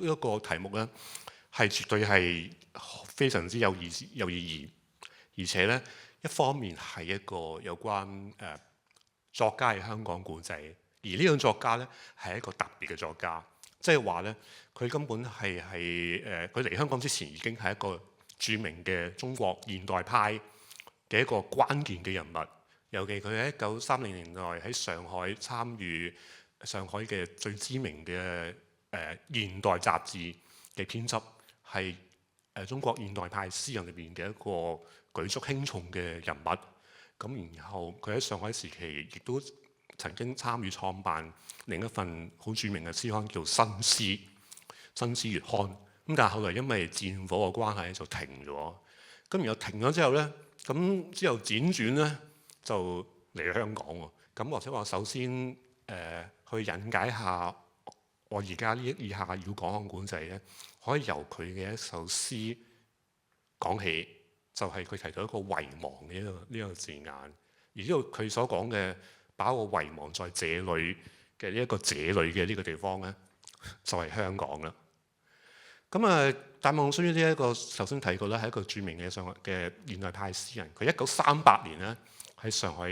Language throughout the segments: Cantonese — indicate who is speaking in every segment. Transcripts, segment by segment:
Speaker 1: 一個題目咧，係絕對係非常之有意義，而且咧一方面係一個有關作家嘅香港故仔，而呢個作家咧係一個特別嘅作家，即係話咧佢根本係佢嚟香港之前已經係一個著名嘅中國現代派嘅一個關鍵嘅人物。尤其佢喺1930年代喺上海參與上海嘅最知名嘅現代雜誌嘅編輯，係中國現代派詩人裏邊嘅一個舉足輕重嘅人物。咁然後佢喺上海時期亦都曾經參與創辦另一份好著名嘅詩刊叫《新詩》月刊。咁但係後來因為戰火嘅關係就停咗。咁然後停咗之後咧，咁之後輾轉咧就嚟香港喎。咁或者話首先去引解下我而家以下要講嘅故仔咧，可以由佢嘅一首詩講起，就係佢提到一個遺忘嘅呢個字眼。而呢度佢所講嘅把我遺忘在這裏嘅呢一個這裏嘅呢個地方咧，就係香港啦。咁戴望舒呢一個頭先提過咧，係一個著名嘅上海嘅現代派詩人。佢1938年咧喺上海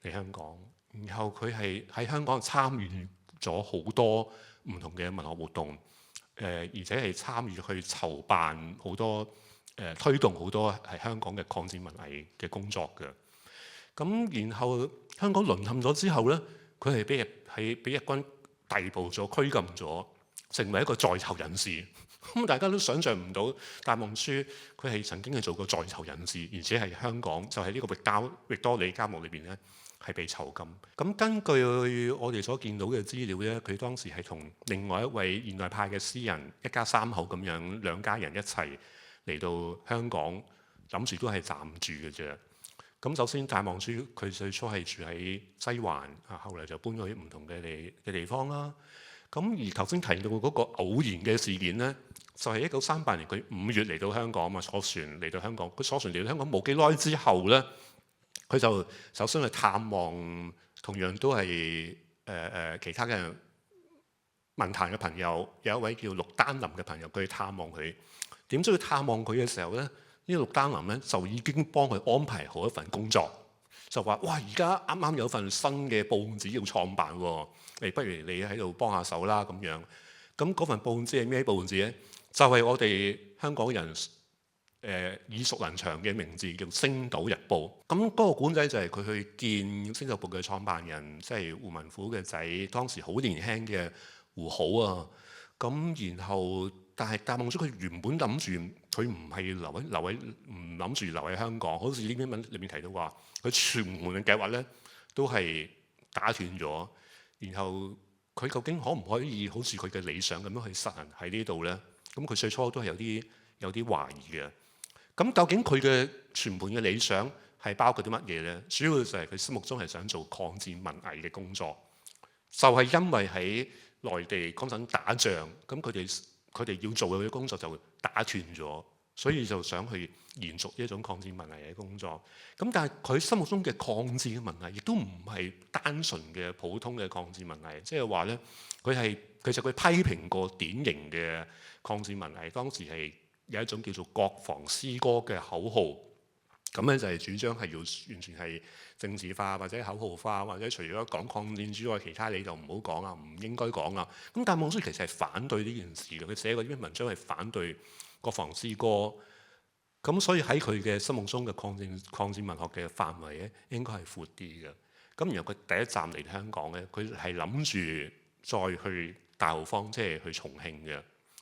Speaker 1: 嚟香港，然後佢係喺香港參與咗好多唔同嘅文學活動，而且係參與去籌辦好多推動好多係香港嘅抗戰文藝嘅工作嘅。咁然後香港淪陷咗之後咧，佢係俾日軍逮捕咗、拘禁咗，成為一個在囚人士。咁大家都想像唔到，戴望舒佢係曾經係做過在囚人士，而且係香港就喺呢個域多利監獄裏邊咧係被囚禁。咁根據我哋所見到嘅資料咧，佢當時係同另外一位現代派嘅詩人一家三口咁樣，兩家人一齊嚟到香港，諗住都係暫住嘅啫。咁首先戴望舒佢最初係住喺西環，後來就搬咗去唔同嘅地方啦。咁而頭先提到嗰個偶然嘅事件咧，就係1938年佢5月嚟到香港嘛，坐船嚟到香港。佢坐船嚟到香港冇幾耐之後咧，佢就首先去探望同樣都係其他嘅文壇嘅朋友，有一位叫陸丹林嘅朋友，佢去探望佢。點知佢探望佢嘅時候咧，呢個陸丹林咧就已經幫佢安排好一份工作，就話：哇！而家啱啱有份新嘅報紙要創辦喎，不如你喺度幫下手啦咁樣。咁嗰份報紙係咩報紙咧？就係我哋香港人耳熟能詳嘅名字叫《星島日報》。咁嗰個古仔就係佢去見星島日報嘅創辦人，即係胡文虎嘅仔，當時好年輕嘅胡好啊。咁然後，但係戴望舒佢原本諗住佢唔係唔諗住留喺香港，好似呢篇文裏面提到話，佢全門嘅計劃咧都係打斷咗。然後佢究竟可唔可以好似佢嘅理想咁樣去實行喺呢度咧？咁佢最初都係有啲懷疑嘅。咁究竟佢嘅全盤嘅理想係包括啲乜嘢咧？主要就係佢心目中係想做抗戰文藝嘅工作，就係因為喺內地嗰陣打仗，咁佢哋要做嘅工作就打斷咗，所以就想去延續呢一種抗戰文藝嘅工作。咁但係佢心目中嘅抗戰嘅文藝，亦都唔係單純嘅普通嘅抗戰文藝，即係話咧，其實佢批評過典型嘅抗戰文藝，當時係有一種叫做國防詩歌嘅口號，咁咧就係主張係要完全係政治化或者口號化，或者除咗講抗戰之外，其他你就唔好講啊，唔應該講啊。咁戴望舒其實係反對呢件事嘅，佢寫過啲文章係反對國防詩歌。咁所以喺佢嘅心目中嘅抗戰文學嘅範圍咧，應該係闊啲嘅。咁然後佢第一站嚟香港咧，佢係諗住再去大後方，即係去重慶嘅，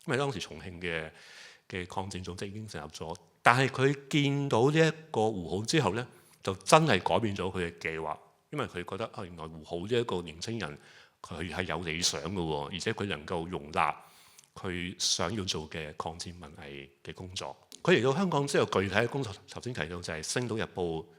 Speaker 1: 因為當時重慶嘅抗戰組織已經成立咗。但係佢見到呢一個胡好之後咧，就真係改變咗佢嘅計劃，因為佢覺得原來胡好呢一個年青人佢係有理想嘅喎，而且佢能夠容納佢想要做嘅抗戰文藝嘅工作。佢嚟到香港之後，具體嘅工作頭先提到就係《星島日報》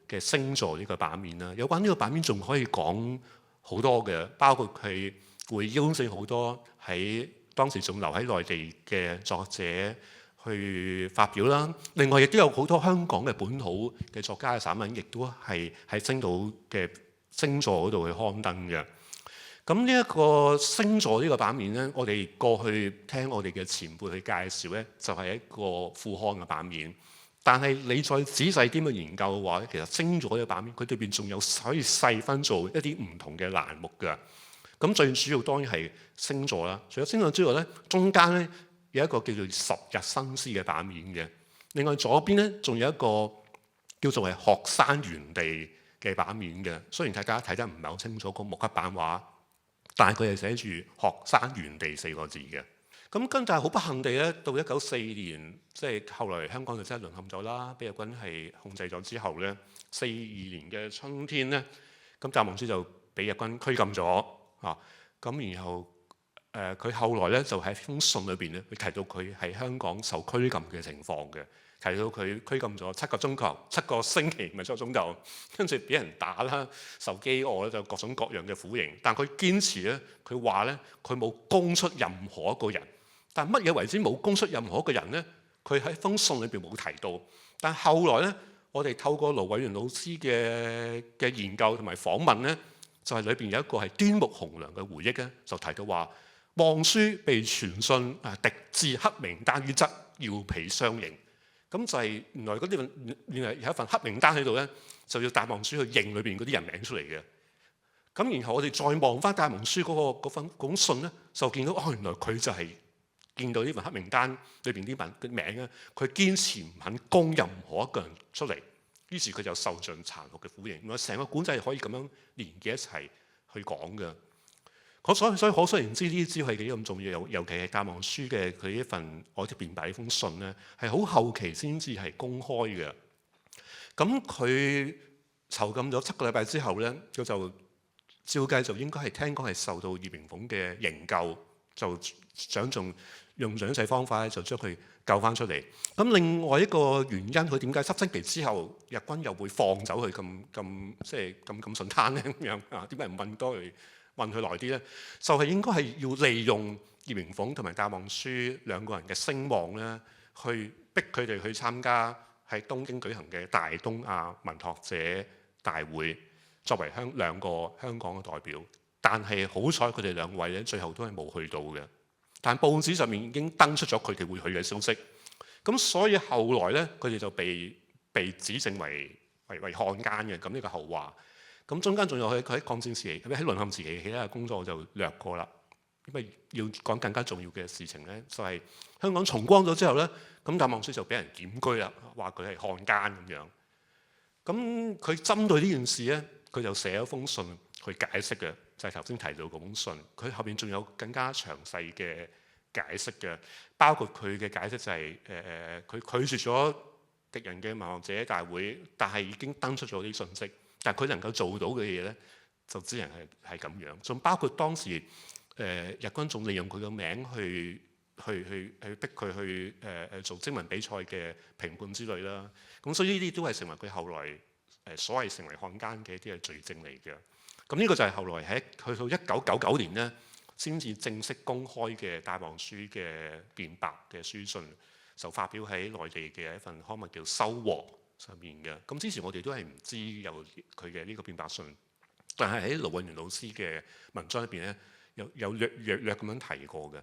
Speaker 1: 嘅星座呢個版面啦。有關呢個版面仲可以講好多嘅，包括佢會邀請好多喺當時仲留喺內地嘅作者去發表啦。另外亦都有好多香港嘅本土嘅作家嘅散文，亦都係喺星島嘅星座嗰度去刊登嘅。咁呢一個星座呢個版面呢，我哋過去聽我哋嘅前輩去介紹呢，就係一個副刊嘅版面。但係你再仔細啲去研究嘅話咧，其實星座呢個版面佢裏邊仲有可以細分做一啲唔同嘅欄目㗎。咁最主要當然係星座啦。除咗星座之外呢，中間呢有一個叫做十日新思嘅版面嘅。另外左邊呢，仲有一個叫做係學生園地嘅版面嘅。雖然大家睇得唔係好清楚個木刻版畫，但係佢係寫住學生園地4個字嘅。咁跟住好不幸地咧，到1942年，即係後來香港就真係淪陷咗啦，俾日軍係控制咗之後咧，42年嘅春天咧，咁戴望舒就俾日軍拘禁咗啊。咁然後佢後來咧就喺封信裏邊咧，佢提到佢喺香港受拘禁嘅情況嘅。提到佢拘禁咗7個鐘頭、7個星期，唔係7個鐘頭，跟住俾人打啦、受飢餓咧，就各種各樣嘅苦刑。但佢堅持咧，佢話咧，佢冇供出任何一個人。但乜嘢為之冇供出任何一個人呢？佢喺封信裏邊冇提到。但後來咧，我哋透過盧偉源老師嘅研究同埋訪問咧，就係裏邊有一個係端木蕻良嘅回憶咧，就提到話望舒被傳信敵至黑名單於側，要被相迎。咁就係原來嗰啲原來有一份黑名單喺度咧，就要戴望舒去認裏邊嗰啲人名出嚟嘅。咁然後我哋再望翻戴望舒嗰封信咧，就見到原來佢就係見到呢份黑名單裏邊啲嘅名咧，佢堅持唔肯供任何一個人出嚟，於是佢就受盡殘酷嘅苦刑。原來成個古仔係可以咁樣連結一齊去講嘅。所以可想而知呢啲資料係幾咁重要，尤其係戴望舒嘅佢呢份我啲辯白呢封信咧，係好後期先至係公開嘅。咁佢囚禁咗7個禮拜之後咧，佢就照計就應該係聽講係受到葉明鳳嘅營救，就想用盡一切方法咧，就將佢救翻出嚟。咁另外一個原因，佢點解7星期之後日軍又會放走佢咁順攤咧？咁樣啊？點解唔問多佢？問佢耐啲咧，就係應該係要利用葉明鳳同埋戴望舒兩個人嘅聲望咧，去逼佢哋去參加喺東京舉行嘅大東亞文學者大會，作為兩個香港嘅代表。但係好彩佢哋兩位咧，最後都係冇去到嘅。但報紙上面已經登出咗佢哋會去嘅消息。咁所以後來咧，佢哋就被指證為漢奸嘅。咁呢個後話。咁中間仲有佢喺抗戰時期，喺淪陷時期其他嘅工作我就略過啦。因為要講更加重要嘅事情咧，就係香港重光咗之後咧，咁戴望舒就俾人檢舉啦，話佢係漢奸咁樣。咁佢針對呢件事咧，佢就寫咗封信去解釋嘅，就係頭先提到嗰封信。佢後邊仲有更加詳細嘅解釋嘅，包括佢嘅解釋就係佢拒絕咗敵人嘅文學者大會，但係已經登出咗啲信息。但係佢能夠做到嘅嘢咧，就只能係咁樣。仲包括當時日軍仲利用佢嘅名去逼佢去做徵文比賽嘅評判之類啦。咁所以呢啲都係成為佢後來所謂成為漢奸嘅一啲嘅罪證嚟嘅。咁呢個就係後來喺去到1999年咧，先至正式公開嘅戴望舒嘅辯白嘅書信，就發表喺內地嘅一份刊物叫《收穫》上面嘅。咁之前我哋都係唔知有佢嘅呢個辯白信，但係喺盧偉源老師嘅文章入邊咧，有略咁樣提過嘅。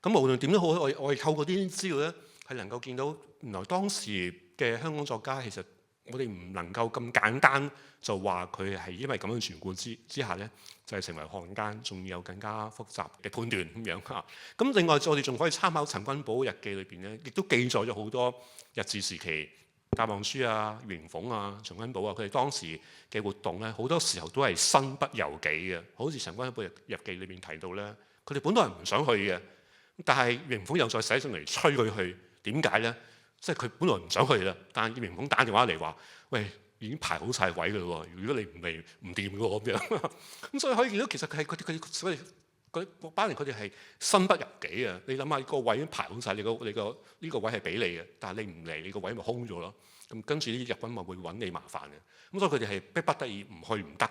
Speaker 1: 咁無論點都好，我哋透過啲資料咧，係能夠見到原來當時嘅香港作家其實我哋唔能夠咁簡單就話佢係因為咁樣傳故之下咧，就係成為漢奸，仲有更加複雜嘅判斷咁樣嚇。咁另外我哋仲可以參考陳君寶日記裏邊咧，亦都記載咗好多日治時期戴望舒啊、葉明鳳啊、陳君寶啊，佢哋當時嘅活動咧，好多時候都係身不由己嘅。好似陳君寶日記裏邊提到咧，佢哋本來係唔想去嘅，但係葉明鳳又再寫上嚟催佢去。點解咧？即係佢本來唔想去啦，但係葉明鳳打電話嚟話：喂，已經排好晒位㗎喎，如果你唔嚟唔掂㗎喎咁樣。咁所以可以見到其實佢所以嗰班人佢哋係身不由己啊！你諗下個位已經排好晒，你個呢個位係俾你嘅，但係你唔嚟，你個位咪空咗咯。咁跟住啲日軍咪會揾你麻煩嘅。咁所以佢哋係逼不得已唔去唔得。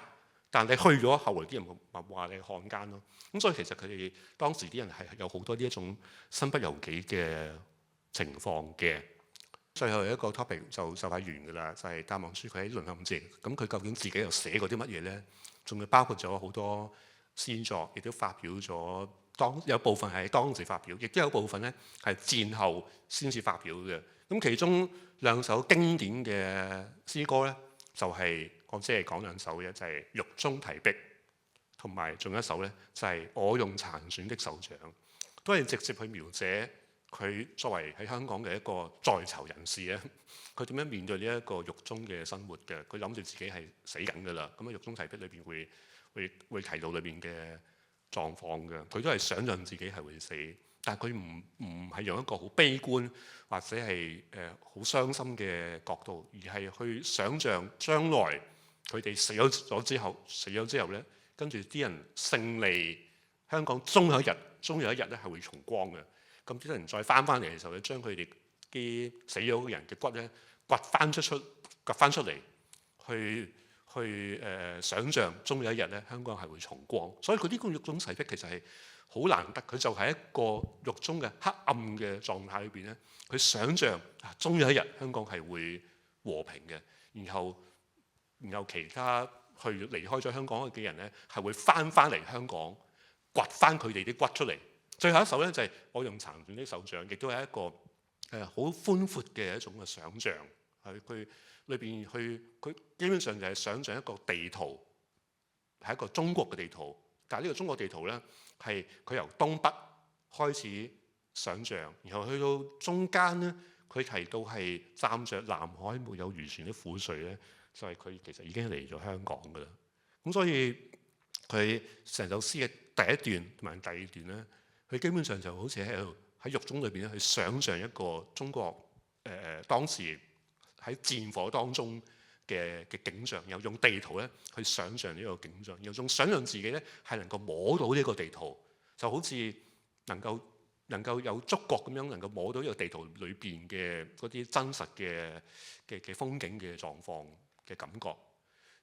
Speaker 1: 但係你去咗，後來啲人咪話你係漢奸咯。咁所以其實佢哋當時啲人係有好多呢一種身不由己嘅情況嘅。最後一個 topic 就快完㗎啦，就係戴望舒佢喺淪陷前，咁佢究竟自己又寫過啲乜嘢咧？仲要包括咗好多詩作，亦都發表咗有部分係當時發表，亦都有部分咧係戰後先至發表嘅。咁其中2首經典嘅詩歌咧，就係我只係講2首嘅，就係《獄中題壁》，同埋仲有一首咧就係《我用殘損的手掌》，都係直接去描寫佢作為喺香港嘅一個在囚人士咧，佢點樣面對呢一個獄中嘅生活嘅？佢諗住自己係死緊㗎啦。咁喺《獄中題壁》裏邊會提到裏邊嘅狀況嘅。佢都係想像自己係會死，但係佢唔係用一個好悲觀或者係好傷心嘅角度，而係去想像將來佢哋死咗之後咧，跟住啲人勝利，香港終有一日咧係會重光嘅。咁啲人再翻嚟嘅時候咧，將佢哋啲死咗嘅人嘅骨咧掘翻出嚟，去想像終有一日咧香港係會重光。所以佢呢個獄中題壁其實係好難得，佢就喺一個獄中嘅黑暗嘅狀態裏邊咧，佢想像終有一日香港係會和平嘅，然後其他去離開咗香港嘅人咧係會翻嚟香港掘翻佢哋啲骨出嚟。最後一首咧就係我用殘損的手掌，亦都係一個好寬闊嘅一種嘅想像。佢裏邊佢基本上就係想像一個地圖，係一個中國嘅地圖。但係呢個中國地圖咧係佢由東北開始想像，然後去到中間咧，佢提到係站着南海沒有漁船的苦水咧，就係佢其實已經嚟咗香港㗎啦。咁所以佢成首詩嘅第一段同埋第2段咧，佢基本上就好似喺獄中裏邊咧，去想像一個中國當時喺戰火當中嘅景象，然後用地圖咧去想像呢個景象，然後仲想像自己咧係能夠摸到呢個地圖，就好似能夠有觸覺咁樣，能夠摸到呢個地圖裏邊嘅嗰啲真實嘅風景嘅狀況嘅感覺，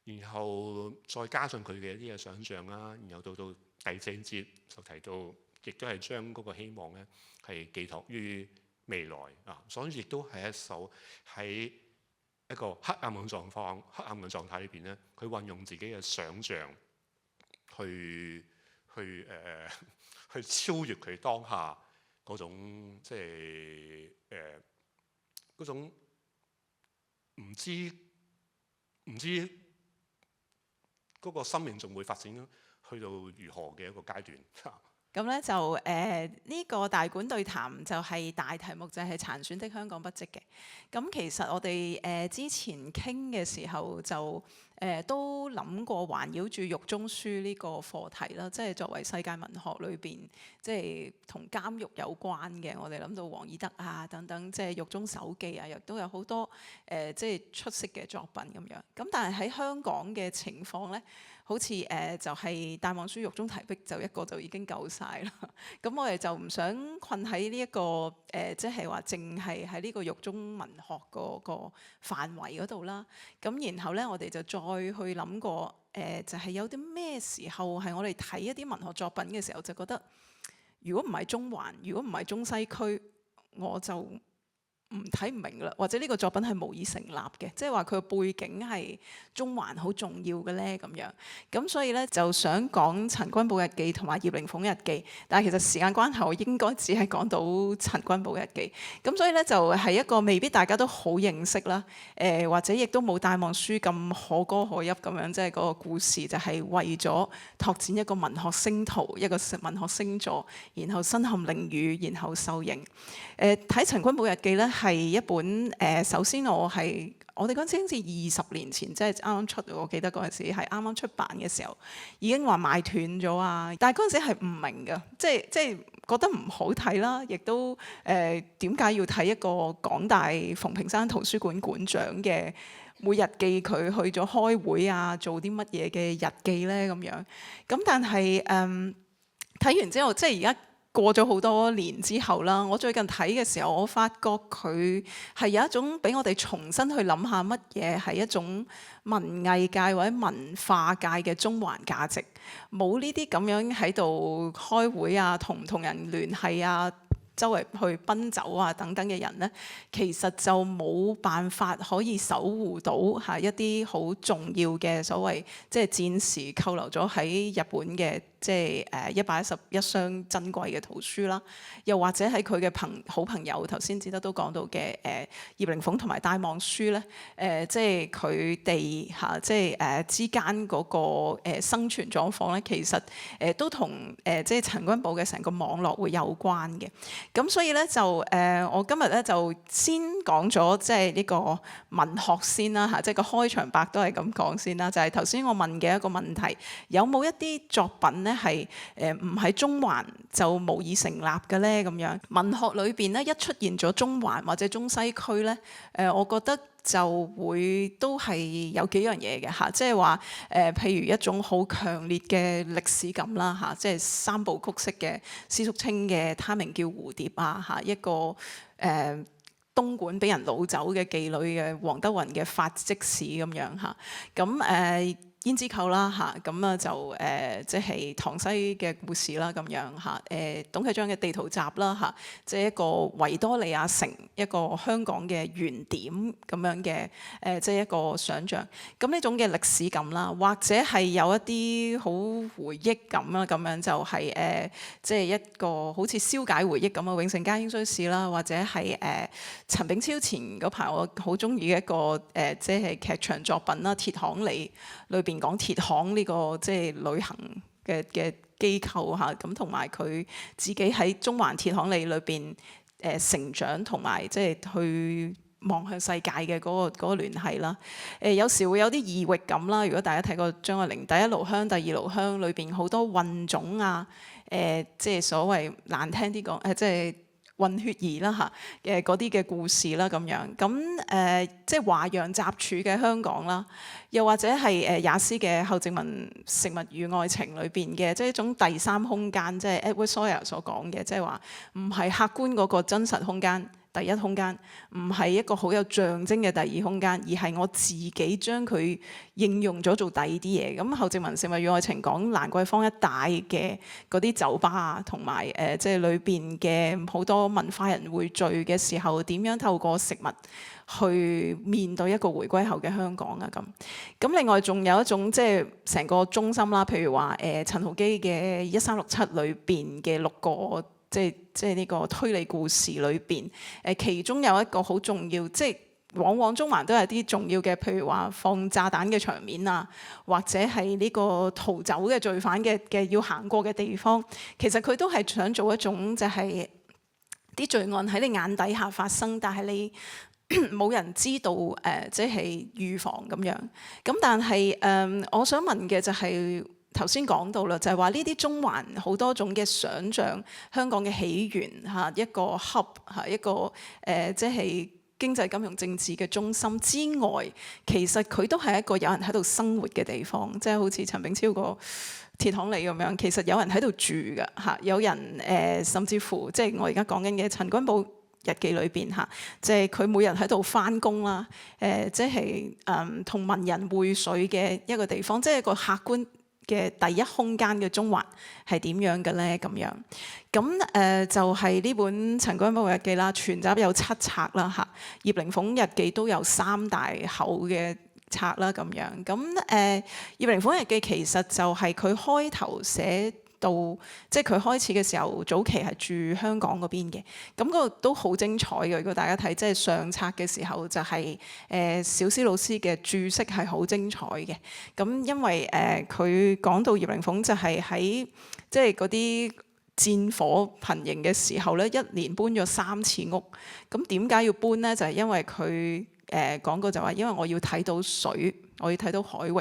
Speaker 1: 然後再加上佢嘅一啲嘅想像啦，然後到第4節就提到，亦都係將嗰個希望咧係寄託於未來啊，所以亦都係一首喺一個黑暗嘅狀態裏邊咧，佢運用自己嘅想像去超越佢當下嗰種即係嗰種唔知嗰個生命仲會發展去到如何嘅一個階段。
Speaker 2: 咁咧就呢個大館對談就係大題目，就係殘損的香港筆跡嘅。咁其實我哋之前傾嘅時候就都諗過環繞住獄中書呢個課題啦，即係作為世界文學裏邊即係同監獄有關嘅。我哋諗到王爾德啊等等，即係獄中手記啊，亦都有好多即係出色嘅作品咁樣。咁但係喺香港嘅情況咧，好似就係戴望舒獄中題壁就一個就已經夠晒啦。咁我哋就唔想困喺呢一個即係話淨係喺呢個獄中文學個範圍嗰度啦。咁然後咧，我哋就再去諗過就係有啲咩時候係我哋睇一啲文學作品嘅時候，就覺得如果唔係中環，如果唔係中西區，我就睇唔明啦，或者呢個作品係無以成立嘅，即係話佢嘅背景係中環好重要嘅咧咁樣。咁所以咧就想講《陳君寶日記》同埋《葉靈鳳日記》，但係其實時間關係，我應該只係講到《陳君寶日記》。咁所以咧就係一個未必大家都好認識啦，或者亦都冇戴望舒咁可歌可泣咁樣，即係嗰個故事就係為咗拓展一個文學星途，一個文學星座，然後身陷囹圄，然後受刑。睇《陳君寶日記》咧係一本首先我哋嗰陣時好似20年前，即係啱啱出，我記得嗰陣時係啱啱出版嘅時候，已經話賣斷咗啊！但係嗰陣時係唔明㗎，即係覺得唔好睇啦，亦都點解要睇一個港大馮平山圖書館館長嘅每日記佢去咗開會啊，做啲乜嘢嘅日記咧咁樣？咁但係睇完之後，即係而家過咗好多年之後啦，我最近睇嘅時候，我發覺佢係有一種俾我哋重新去諗下乜嘢係一種文藝界或者文化界嘅中環價值。冇呢啲咁樣喺度開會啊，同唔同人聯繫啊，周圍去奔走啊等等嘅人咧，其實就冇辦法可以守護到一啲好重要嘅所謂即係戰時扣留咗喺日本嘅即係111箱珍貴嘅圖書啦，又或者喺佢嘅好朋友頭先志德都講到嘅葉靈鳳同埋戴望舒咧，即係佢哋即係之間嗰個生存狀況咧，其實都同即係陳君寶嘅成個網絡會有關嘅。咁所以咧就我今日咧就先講咗即係呢個文學先啦嚇，即係個開場白都係咁講先啦，就係頭先我問嘅一個問題，有冇一啲作品咧係唔喺中環就無以成立嘅咧？咁樣文學裏邊咧一出現咗中環或者中西區咧，我覺得就會都係有幾樣嘢嘅嚇，即係話譬如一種好強烈嘅歷史感啦嚇，即係三部曲式嘅施叔青嘅《他名叫蝴蝶》啊嚇，一個東莞俾人擄走嘅妓女嘅黃德雲嘅發跡史咁樣嚇，咁胭脂扣啦嚇，咁啊就即係塘西嘅故事啦咁樣嚇，董啟章嘅地圖集啦嚇，即係一個維多利亞城一個香港嘅原點咁樣嘅即係一個想像。咁呢種嘅歷史感啦，或者係有一啲好回憶感啦，咁樣就係即係一個好似消解回憶咁嘅永盛街興衰史啦，或者係陳炳超前嗰排我好中意嘅一個即係劇場作品啦，《鐵行里》裏邊講鐵行呢個即係旅行嘅機構嚇，咁同埋佢自己喺中環鐵行里裏邊成長，同埋即係去望向世界嘅嗰個聯繫啦。有時會有啲異域感啦。如果大家睇過張愛玲《第一爐香》《第二爐香》裏邊好多混種啊，即係所謂難聽啲講即係混血兒啦嚇嘅嗰啲嘅故事啦咁樣，咁即係華洋雜處嘅香港啦，又或者係也斯嘅後殖民食物與愛情裏邊嘅，即係一種第三空間，即係 Edward Sawyer 所講嘅，即係話唔係客觀嗰個真實空間。第一空間唔係一個好有象徵嘅第二空間，而係我自己將佢應用咗做第二啲嘢。咁後殖民食物與愛情講蘭桂坊一帶嘅嗰啲酒吧啊，同埋即係裏邊嘅好多文化人匯聚嘅時候，點樣透過食物去面對一個回歸後嘅香港啊咁。咁另外仲有一種即係成個中心啦，譬如話陳浩基嘅1367裏邊嘅6個。即係呢個推理故事裏邊，其中有一個好重要，即係往往中環都有啲重要嘅，譬如話放炸彈嘅場面啊，或者係呢個逃走嘅罪犯嘅要行過嘅地方，其實佢都係想做一種就係啲罪案喺你眼底下發生，但係你冇人知道即係預防咁樣。咁但係我想問嘅就係。頭先講到啦，就係話呢啲中環好多種嘅想像，香港嘅起源嚇一個 hub 嚇一個即係經濟、金融、政治嘅中心之外，其實佢都係一個有人喺度生活嘅地方，即係好似陳炳超個鐵行里咁樣，其實有人喺度住㗎嚇，有人甚至乎即係我而家講緊嘅陳君寶日記裏邊嚇，即係佢每日喺度返工啦，即係同文人匯水嘅一個地方，即係一個客觀嘅第一空間嘅中環係點樣嘅咧？咁樣咁就係呢本陳君寶日記啦，全集有7冊啦嚇，葉靈鳳日記都有3大厚嘅冊啦咁樣。咁葉靈鳳日記其實就係佢開頭寫到，即係佢開始嘅時候，早期係住香港嗰邊嘅，咁嗰個都好精彩嘅。如果大家睇即係上冊嘅時候，就係小思老師嘅注釋係好精彩嘅。咁因為佢講到葉靈鳳就係喺即係嗰啲戰火頻仍嘅時候咧，一年搬咗3次屋。咁點解要搬咧？就係因為佢講過就話，因為我要睇到水。我要睇到海域，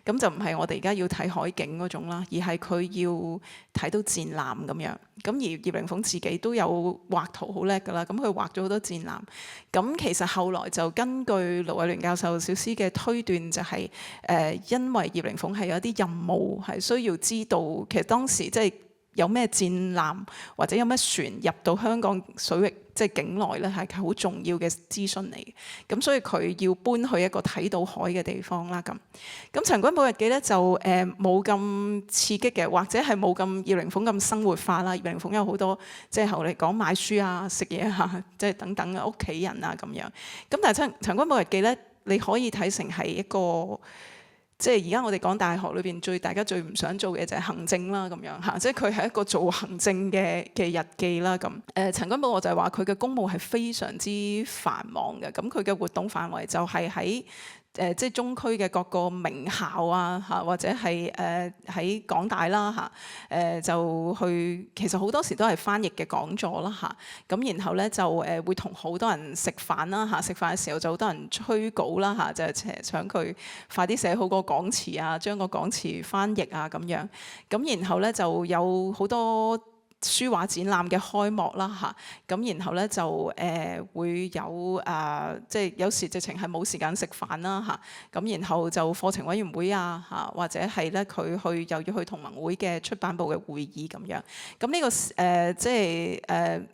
Speaker 2: 咁就唔係我哋而家要睇海景嗰種啦，而係佢要睇到戰艦咁樣。咁而葉靈鳳自己都有畫圖好叻㗎啦，咁佢畫咗好多戰艦。咁其實後來就根據盧偉聯教授小思嘅推斷，就係因為葉靈鳳係有啲任務係需要知道，其實當時即係有咩戰艦或者有咩船入到香港水域即係境內咧，係好重要嘅資訊嚟嘅。咁所以佢要搬去一個睇到海嘅地方啦。咁陳君寶日記咧就冇咁刺激嘅，或者係冇咁葉靈鳳咁生活化啦。葉靈鳳有好多即係後嚟講買書啊、食嘢啊，即係等等嘅屋企人啊咁樣。咁但係陳君寶日記咧，你可以睇成係一個。即係而家我哋講大學裏邊大家最唔想做嘅就係行政啦咁樣嚇，即係佢係一個做行政嘅日記啦咁。陳君寶我就係話佢嘅公務係非常之繁忙嘅，咁佢嘅活動範圍就係喺即係中區嘅各個名校啊嚇，或者係喺港大啦嚇，就去其實好多時都係翻譯嘅講座啦嚇，咁然後咧就會同好多人食飯啦嚇，食飯嘅時候就好多人催稿啦嚇，就係想佢快啲寫好個講詞啊，將個講詞翻譯啊咁樣，咁然後咧就有好多書畫展覽嘅開幕啦嚇，咁然後咧就會有即係有時直情係冇時間食飯啦嚇，咁然後就課程委員會啊嚇，或者係咧佢又要去同盟會嘅出版部嘅會議咁樣，咁呢個即係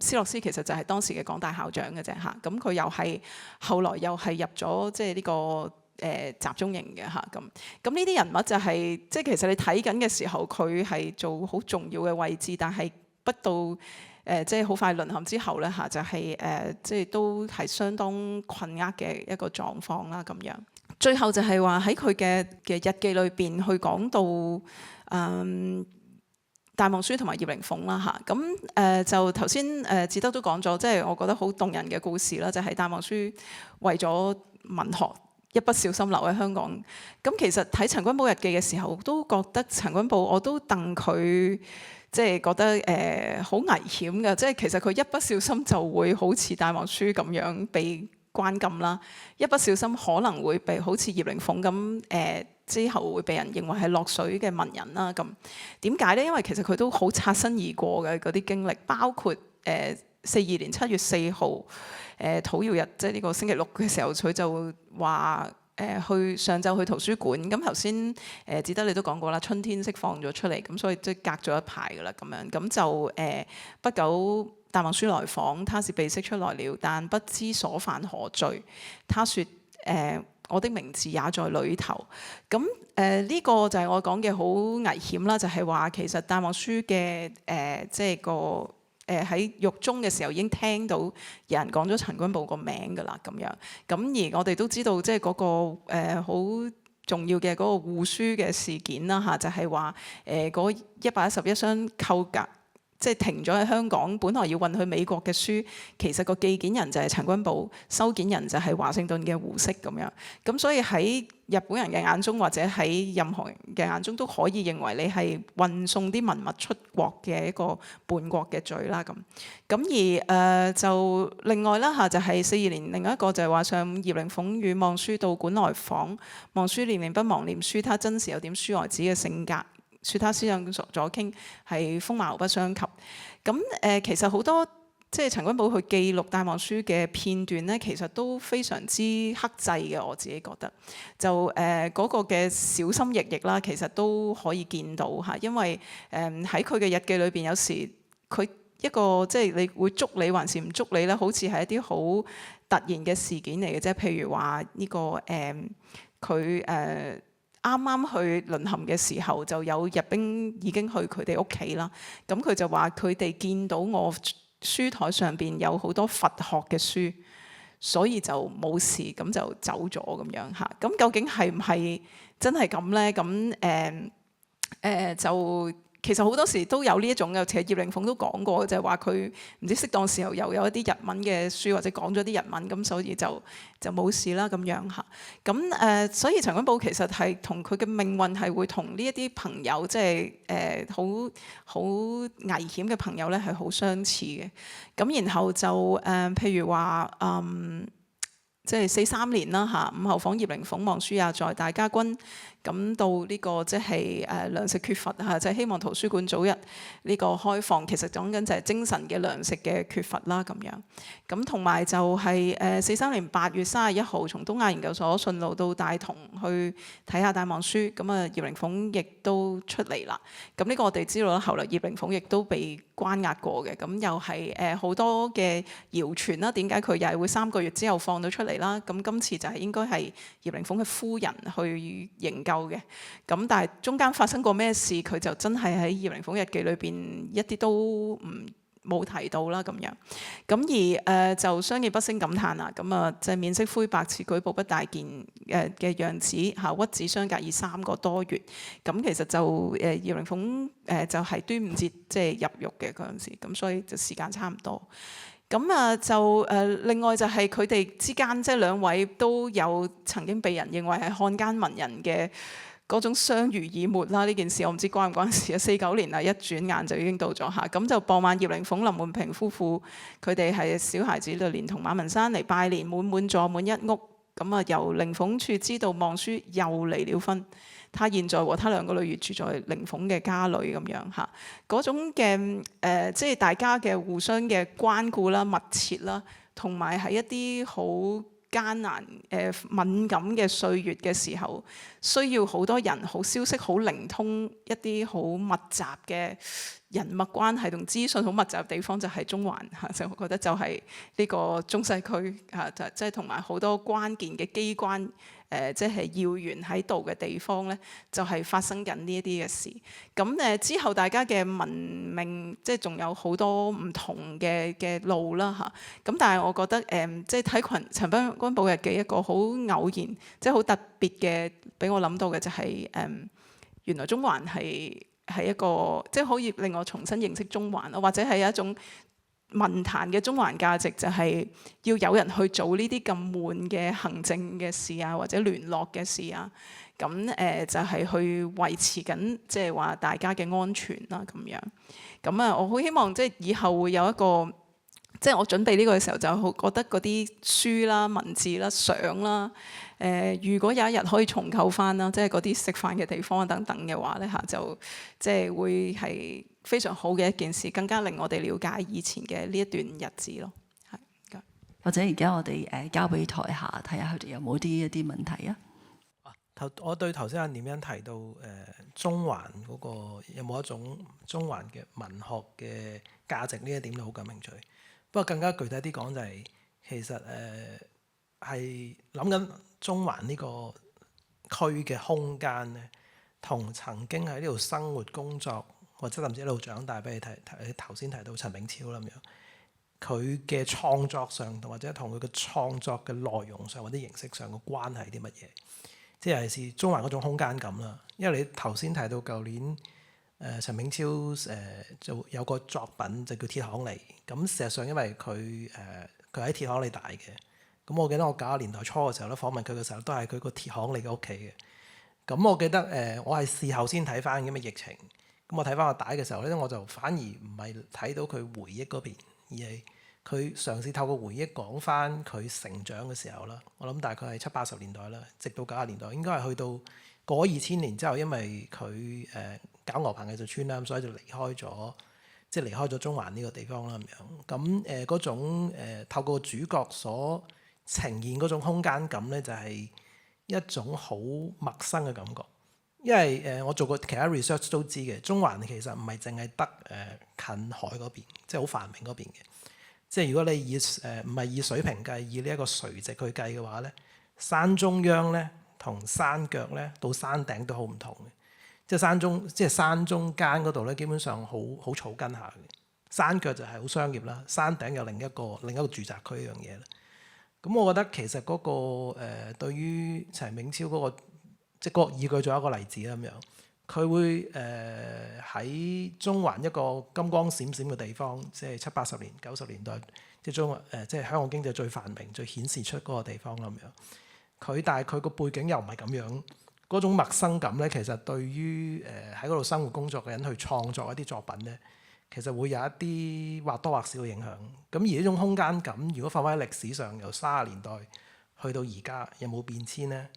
Speaker 2: 斯諾斯其實就係當時嘅港大校長嘅啫嚇，咁佢又係後來又係入咗即係呢個集中營嘅嚇，咁呢啲人物就係即係其實你睇緊嘅時候，佢係做好重要嘅位置，但係不到即係好快淪陷之後咧嚇，就係即係都係相當困厄嘅一個狀況啦咁樣。最後就係話喺佢嘅日記裏邊去講到戴望舒同埋葉靈鳳啦嚇，咁就頭先志德都講咗，即係我覺得好動人嘅故事啦，就係戴望舒為咗文學一不小心留喺香港。咁其實睇陳君寶日記嘅時候，都覺得陳君寶我都戥佢。即係覺得好危險嘅，即係其實佢一不小心就會好似戴望舒咁樣被關禁啦，一不小心可能會被好似葉靈鳳咁之後會被人認為係落水嘅文人啦。咁點解咧？因為其實佢都好擦身而過嘅嗰啲經歷，包括42年7月4號土曜日，即係呢個星期六嘅時候，佢就話。去上晝去圖書館，咁頭先志德你都講過啦，春天釋放咗出嚟，咁所以即係隔咗一排噶啦咁樣，咁就不久戴望舒來訪，他是被釋出來了，但不知所犯何罪。他說我的名字也在裏頭。咁呢個就係我講嘅好危險啦，就係話其實戴望舒嘅即係個。喺獄中嘅時候已經聽到有人講咗陳君寶個名㗎啦，咁樣。咁而我哋都知道，即係嗰個好重要嘅嗰個護書嘅事件啦嚇，就係話嗰111箱扣押，即係停咗喺香港，本來要運去美國嘅書，其實個寄件人就係陳君寶，收件人就係華盛頓嘅胡適咁樣。咁所以喺日本人嘅眼中，或者喺任何人嘅眼中，都可以認為你係運送啲文物出國嘅一個叛國嘅罪啦咁。咁而就另外啦嚇，就係42年另一個就係話上葉靈鳳與望舒到館來訪，望舒念念不忘念書，他真是有點書呆子嘅性格。說他思想左傾係風貌不相及。咁其實好多即係陳君寶去記錄戴望舒嘅片段咧，其實都非常之克制嘅。我自己覺得就嗰個嘅小心翼翼啦，其實都可以見到嚇，因為喺佢嘅日記裏邊，有時佢一個即係你會捉你還是唔捉你咧，好似係一啲好突然嘅事件嚟嘅啫。譬如話呢個佢啱啱去淪陷嘅時候，就有日兵已經去佢哋屋企啦。咁佢就話佢哋見到我書台上邊有好多佛學嘅書，所以就冇事，咁就走咗咁樣嚇。咁究竟係唔係真係咁咧？咁就其實好多時都有呢一種嘅，其實葉靈鳳都講過，就係話佢唔知適當時候又有一啲日文嘅書或者講咗啲日文，咁所以就冇事啦咁樣嚇。咁所以陳君寶其實係同佢嘅命運係會同呢一啲朋友，即係好危險嘅朋友咧，係好相似嘅。咁然後就譬如話即係43年啦嚇，午後訪葉靈鳳，望書也在，大家均感到呢個即係糧食缺乏嚇，就係希望圖書館早日呢個開放。其實講緊就係精神嘅糧食嘅缺乏啦咁樣。咁同埋就係43年8月31號，從東亞研究所順路到大同去睇下戴望舒。咁啊葉靈鳳亦都出嚟啦。咁呢個我哋知道啦，後來葉靈鳳亦都被關押過嘅。咁又係好多嘅謠傳啦，點解佢又係會3個月之後放到出嚟啦？咁今次就係應該係葉靈鳳嘅夫人去營救嘅。咁但係中間發生過咩事，佢就真係喺葉靈鳳日記裏邊一啲都冇提到啦咁樣。咁而就商業不勝感嘆啦。咁啊就係面色灰白，似舉步不大見嘅樣子嚇，屈指相隔已3個多月。咁其實就葉靈鳳就係端午節即係入獄嘅嗰陣時，咁所以就時間差唔多。咁啊就另外就係佢哋之間即係兩位都有曾經被人認為係漢奸文人嘅嗰種相濡以沫啦。呢件事我唔知關唔關事啊？49年啦，一轉眼就已經到咗嚇。咁就傍晚葉靈鳳、林煥平夫婦佢哋係小孩子就連同馬文山嚟拜年，滿座滿一屋。咁啊由靈鳳處知道望舒又離了婚。他現在和他2個女兒住在靈鳳嘅家裏咁樣嚇，嗰種嘅即係大家嘅互相嘅關顧啦、密切啦，同埋喺一啲好艱難敏感嘅歲月嘅時候，需要好多人好消息好靈通一啲好密集嘅人脈關係同資訊好密集嘅地方，就係中環嚇，就我覺得就係呢個中西區嚇，即係同埋好多關鍵嘅機關。即係要員喺度嘅地方咧，就係發生緊呢一啲嘅事。咁之後大家嘅文明即係仲有好多唔同嘅路啦嚇。咁但係我覺得即係睇陳君寶日記一個好偶然，即係好特別嘅，俾我諗到嘅就係原來中環係一個即係可以令我重新認識中環咯，或者係一種文壇嘅中環價值，就係要有人去做呢啲咁悶嘅行政嘅事啊，或者聯絡嘅事啊。咁就係去維持緊即係話大家嘅安全啦咁樣。咁啊，我好希望即係以後會有一個，即係我準備呢個嘅時候就好覺得嗰啲書啦、文字啦、相啦，如果有一日可以重構翻啦，即係嗰啲食飯嘅地方等等嘅話咧嚇，就即係會係非常好嘅一件事，更加令我哋了解以前嘅呢一段日子咯。係，
Speaker 3: 或者而家我哋交俾台下睇下佢哋有冇一啲問題啊？
Speaker 4: 我對頭先阿念欣提到中環嗰個有冇一種中環嘅文學嘅價值呢一點都好感興趣。不過更加具體啲講就係其實係諗緊中環呢個區嘅空間咧，同曾經喺呢度生活工作或者甚至喺度長大，俾你頭先提到陳炳超啦咁樣，佢嘅創作上或者同佢嘅創作嘅內容上或者形式上嘅關係啲乜嘢？即係尤其是中環嗰種空間感啦。因為你頭先提到舊年陳炳超就有個作品就叫鐵行里。咁事實上因為佢喺鐵行里大嘅，咁我記得我90年代初嘅時候咧訪問佢嘅時候，都係佢個鐵行里嘅屋企嘅。咁我記得我係事後先睇翻咁嘅疫情。咁我睇翻個帶嘅時候咧，我就反而唔係睇到佢回憶嗰邊，而係佢嘗試透過回憶講翻佢成長嘅時候啦。我諗大概係70、80年代啦，直到90年代，應該係去到過2000年之後，因為佢搞牛棚藝術村啦，咁所以就離開咗中環呢個地方啦咁樣。咁嗰種透過主角所呈現嗰種空間感咧，就係一種好陌生嘅感覺。因為我做過其他 research 都知嘅，中環其實唔係淨係得近海嗰邊，即係好繁榮嗰邊嘅。即係如果你唔係以水平計，以呢一個垂直去計嘅話咧，山中央咧同山腳咧到山頂都好唔同嘅。即係山中間嗰度咧，基本上好草根下嘅。山腳就係好商業啦，山頂有另一個住宅區一樣嘢啦。咁我覺得其實嗰個對於陳炳超嗰個即係以佢做一個例子啦咁樣，佢會喺中環一個金光閃閃嘅地方，即係70、80年、90年代，即係香港經濟最繁榮、最顯示出嗰個地方啦咁樣。但係佢個背景又唔係咁樣，嗰種陌生感咧，其實對於喺嗰度生活工作嘅人去創作一啲作品咧，其實會有一啲或多或少嘅影響。咁而呢種空間感，如果放喺歷史上，由30年代去到而家有冇變遷呢？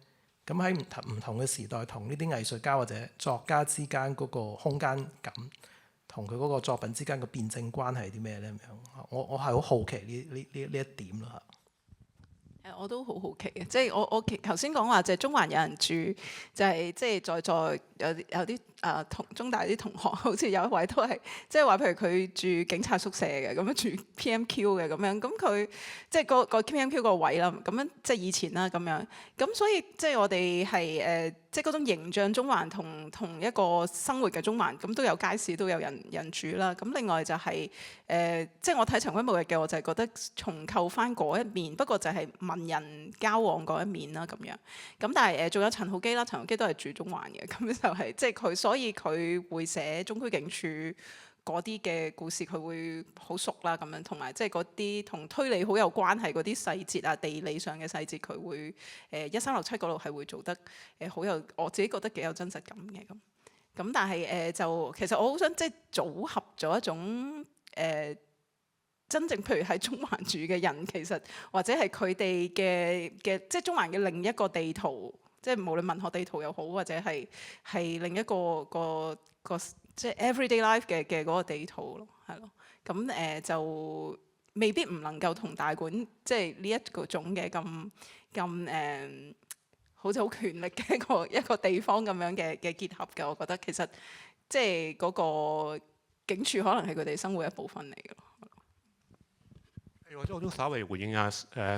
Speaker 4: 咁喺唔同嘅時代，同呢啲藝術家或者作家之間嗰個空間感，同佢嗰個作品之間嘅辯證關係係啲咩呢？咁樣，我係好好奇呢一點咯嚇。
Speaker 2: 我都好好奇嘅，即係我頭先講話就係中環有人住，就係即係在座有啲中大啲同學，好似有一位都係即係話，譬如佢住警察宿舍嘅，咁樣住 PMQ 嘅咁樣，咁佢即係個 PMQ 個位啦，咁樣即係以前啦咁樣，咁所以即係我哋係即係嗰種形象中環同一個生活嘅中環，咁都有街市都有人住啦。咁另外就係即係我睇陳筠牧日嘅，我就係覺得重構翻嗰一面，不過就係文人交往嗰一面啦咁樣。咁但係仲有陳浩基啦，陳浩基都係住中環嘅，咁就係即係佢，所以佢會寫中區警署嗰啲嘅故事，佢會好熟啦咁樣，同埋即係嗰啲同推理好有關係嗰啲細節啊、地理上嘅細節，佢會1367嗰度係會做得好有，我自己覺得幾有真實感嘅咁。咁但係就其實我好想即係組合咗一種真正譬如喺中環住嘅人，其實或者係佢哋嘅即係中環嘅另一個地圖，即係無論文學地圖又好，或者係另一個即係 everyday life 嘅嗰個地圖咯，係咯。咁就未必唔能夠同大館即係呢一個種嘅咁好似好權力嘅一個地方咁樣嘅結合嘅，我覺得其實即係嗰個警署可能係佢哋生活一部分嚟嘅。
Speaker 1: 或者我都稍微回應下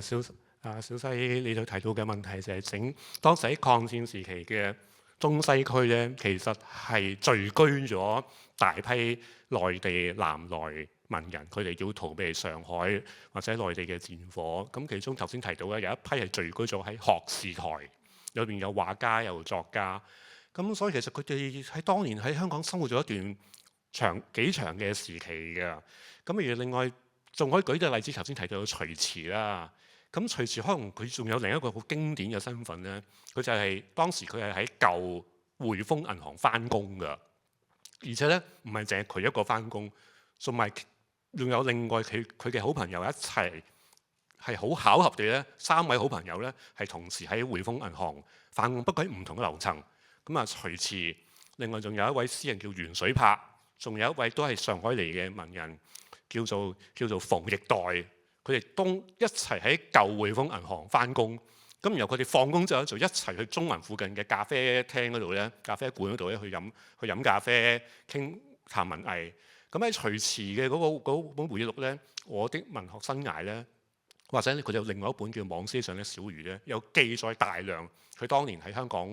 Speaker 1: 小西你哋提到嘅問題，就係當時喺抗戰時期嘅中西區咧，其實係聚居咗大批內地南來文人，佢哋要逃避上海或者內地嘅戰火。咁其中頭先提到嘅有一批係聚居咗喺學士台，裏邊有畫家有作家。咁所以其實佢哋喺當年喺香港生活咗一段幾長嘅時期嘅。咁而另外仲可以舉啲例子，頭先提到徐遲啦。咁徐遲可能佢仲有另一個好經典嘅身份咧，佢就係當時佢係喺舊匯豐銀行翻工㗎，而且咧唔係淨係佢一個翻工，仲有另外佢嘅好朋友一齊，係好巧合地咧，3位好朋友咧係同時喺匯豐銀行翻工，不過喺唔同嘅樓層。咁啊徐遲，另外仲有一位詩人叫袁水柏，仲有一位都係上海嚟嘅文人叫做馮奕代。佢哋一齊喺舊匯豐銀行翻工，咁然後佢哋放工之後就一齊去中環附近嘅咖啡廳嗰度咧、咖啡館嗰度咧去飲咖啡、談文藝。咁喺徐遲嘅嗰本回憶錄咧，《我的文學生涯》咧，或者佢有另外一本叫《網絲上的小魚》咧，有記載大量佢當年喺香港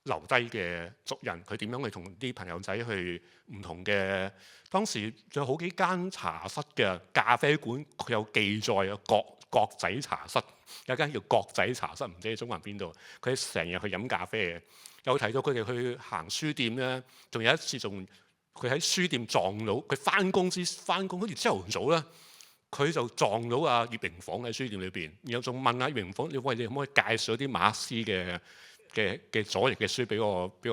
Speaker 1: 留低嘅足印，佢點樣去同啲朋友仔去唔同嘅，當時仲有好幾間茶室嘅咖啡館，佢有記載啊，角仔茶室，有一間叫角仔茶室，唔知喺中環邊度，佢成日去飲咖啡嘅。有提到佢哋去行書店咧，仲有一次佢喺書店撞到佢翻工，好似朝頭早咧，佢就撞到阿葉榮鳳喺書店裏邊，然後仲問阿葉榮鳳：你可唔可以介紹一啲馬克思嘅左翼嘅書俾我去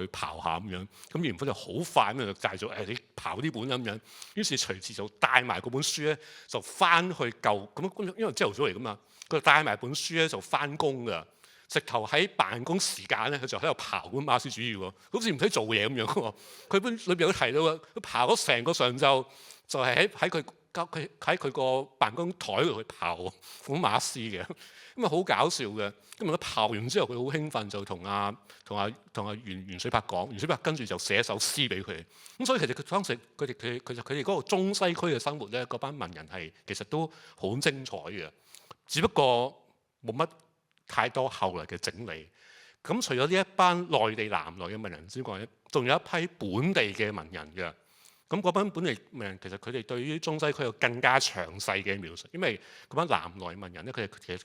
Speaker 1: 刨下咁樣？咁葉榮鳳就好快咁就介紹你刨呢本咁樣。於是徐遲就帶埋嗰本書咧，就翻去舊咁，因為朝頭早嚟噶嘛，佢就帶埋本書咧就翻工㗎。直頭喺辦公時間咧，佢就喺度刨本馬克思主義喎，好似唔使做嘢咁樣喎。佢本裏邊有提到嘅，佢刨咗成個上晝，就係喺佢個辦公台度去刨本馬克思嘅，咁啊好搞笑嘅。咁佢刨完之後，佢好興奮，就同阿袁水柏講，袁水柏跟住就寫一首詩俾佢。咁所以其實當時佢哋嗰個中西區嘅生活咧，嗰班文人係其實都好精彩嘅，只不過冇乜太多後來嘅整理。咁除咗呢一班內地南來嘅文人之外咧，仲有一批本地嘅文人嘅。咁嗰班本地文人其實佢哋對於中西區有更加詳細嘅描述，因為嗰班南來文人咧，佢哋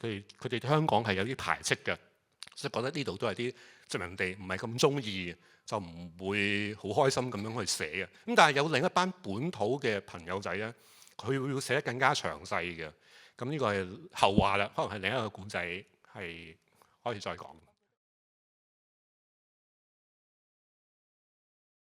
Speaker 1: 對香港係有啲排斥嘅，所以覺得呢度都係啲殖民地，唔係咁中意，就唔會好開心咁樣去寫嘅。咁但係有另一班本土嘅朋友仔咧，佢會寫得更加詳細嘅。咁呢個係後話啦，可能係另一個故仔，係可以再講。